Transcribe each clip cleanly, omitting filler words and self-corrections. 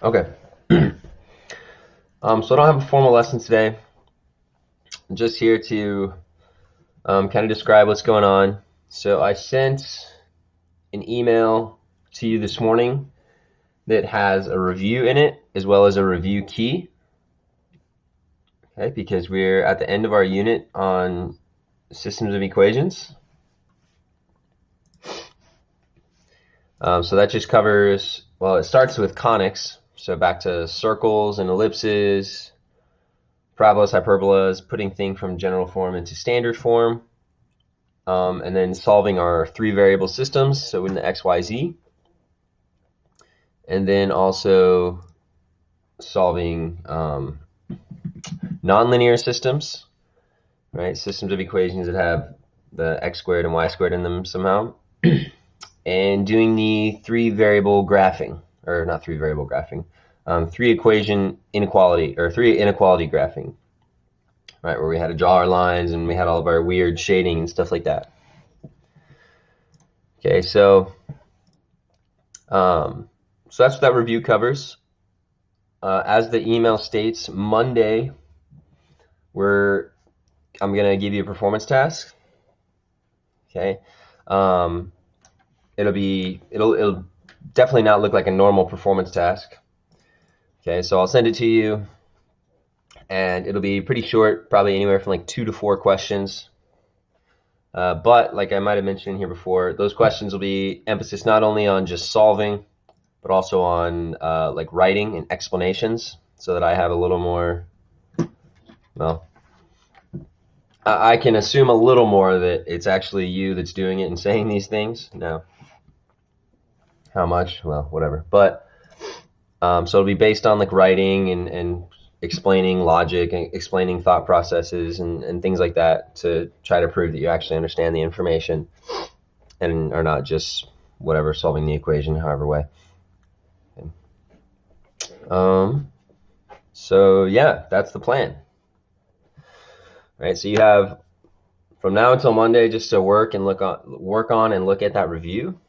Okay. So I don't have a formal lesson today. I'm just here to kind of describe what's going on. So I sent an email to you this morning that has a review in it as well as a review key. Okay, because we're at the end of our unit on systems of equations. So that just covers, well, it starts with conics. So back to circles and ellipses, parabolas, hyperbolas, putting things from general form into standard form. And then solving our three variable systems, so in the x, y, z, and then also solving nonlinear systems, right? Systems of equations that have the x squared and y squared in them somehow, and doing the three variable graphing, or not three variable graphing, three equation inequality, or three inequality graphing, right? Where we had to draw our lines and we had all of our weird shading and stuff like that. Okay, um, so that's what that review covers. As the email states, Monday, I'm gonna give you a performance task. Okay, um, it'll definitely not look like a normal performance task. Okay, so I'll send it to you, and it'll be pretty short, probably anywhere from like 2 to 4 questions. But like I might have mentioned here before, those questions will be emphasis not only on just solving, but also on like writing and explanations, so that I have a little more, well, I can assume a little more that it's actually you that's doing it and saying these things. Now, how much? Well, whatever. But so it'll be based on like writing and explaining logic and explaining thought processes and things like that to try to prove that you actually understand the information and are not just whatever solving the equation however way. Um, so yeah, that's the plan. Right. So you have from now until Monday just to work on and look at that review,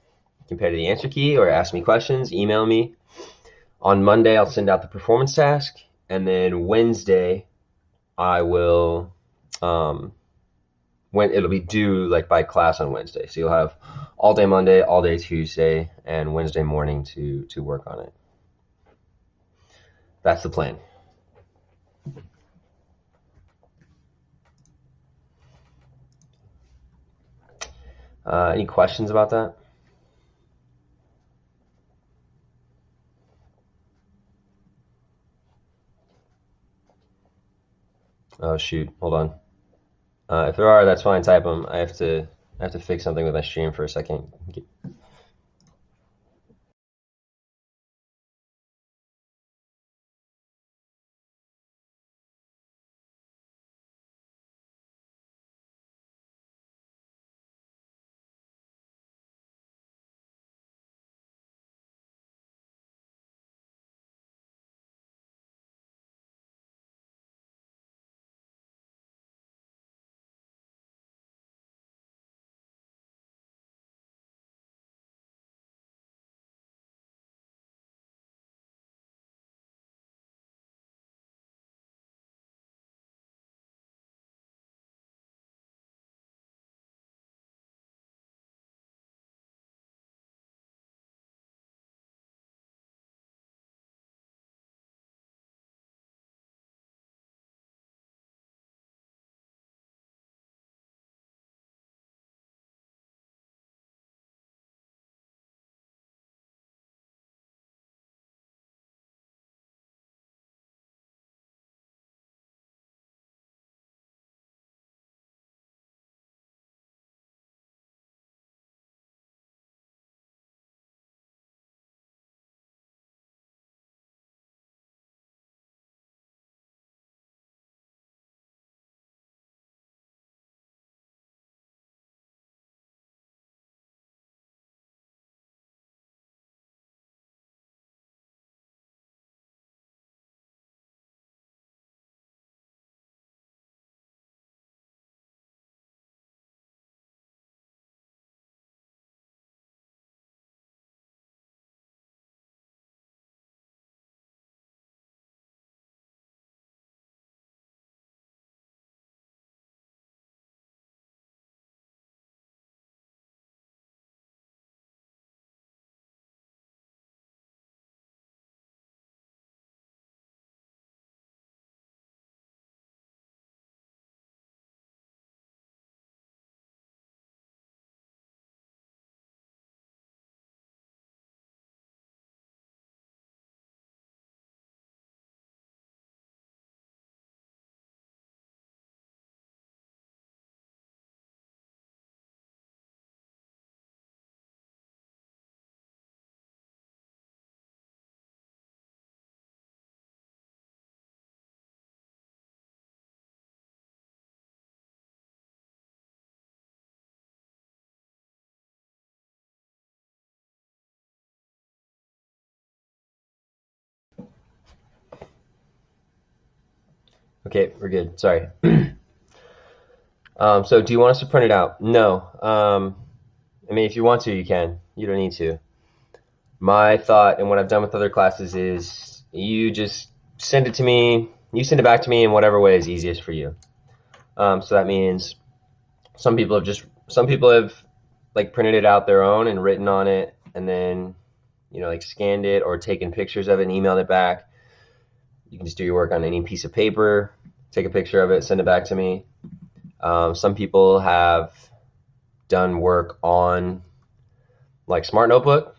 compare to the answer key, or ask me questions, email me. On Monday, I'll send out the performance task, and then Wednesday, I will, when it'll be due like by class on Wednesday. So you'll have all day Monday, all day Tuesday, and Wednesday morning to work on it. That's the plan. Any questions about that? Oh shoot, hold on. If there are, that's fine. Type them. I have to fix something with my stream for a second. Okay, we're good. Sorry. So do you want us to print it out? No. I mean, if you want to, you can. You don't need to. My thought and what I've done with other classes is you just send it to me. You send it back to me in whatever way is easiest for you. So that means some people have like printed it out their own and written on it, and then like scanned it or taken pictures of it and emailed it back. You can just do your work on any piece of paper, take a picture of it, send it back to me. Some people have done work on like Smart Notebook,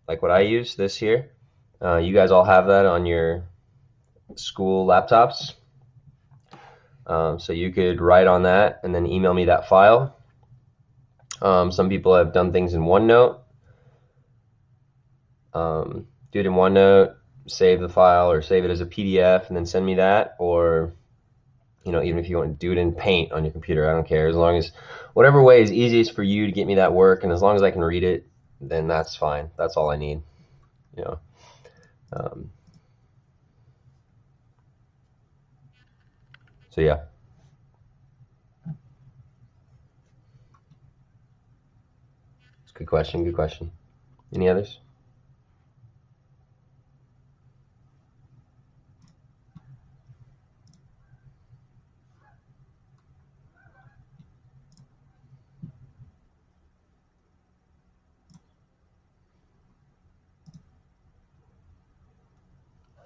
like what I use this here. You guys all have that on your school laptops. So you could write on that and then email me that file. Some people have done things in OneNote. Do it in OneNote, save the file or save it as a PDF and then send me that. Or even if you want to do it in Paint on your computer, I don't care. As long as whatever way is easiest for you to get me that work, and as long as I can read it, then that's fine. That's all I need. You know. So yeah. It's a good question. Good question. Any others?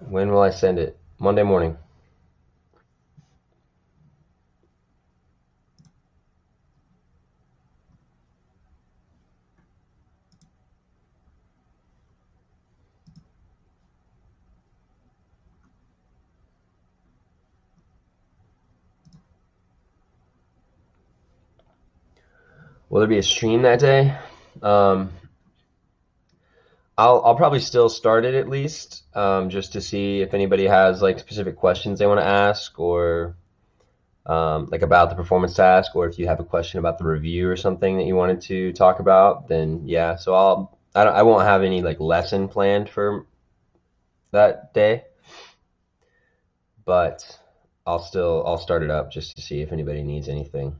When will I send it? Monday morning. Will there be a stream that day? Um, I'll probably still start it at least, just to see if anybody has like specific questions they want to ask, or like about the performance task, or if you have a question about the review or something that you wanted to talk about, then yeah. So I won't have any like lesson planned for that day, but I'll start it up just to see if anybody needs anything.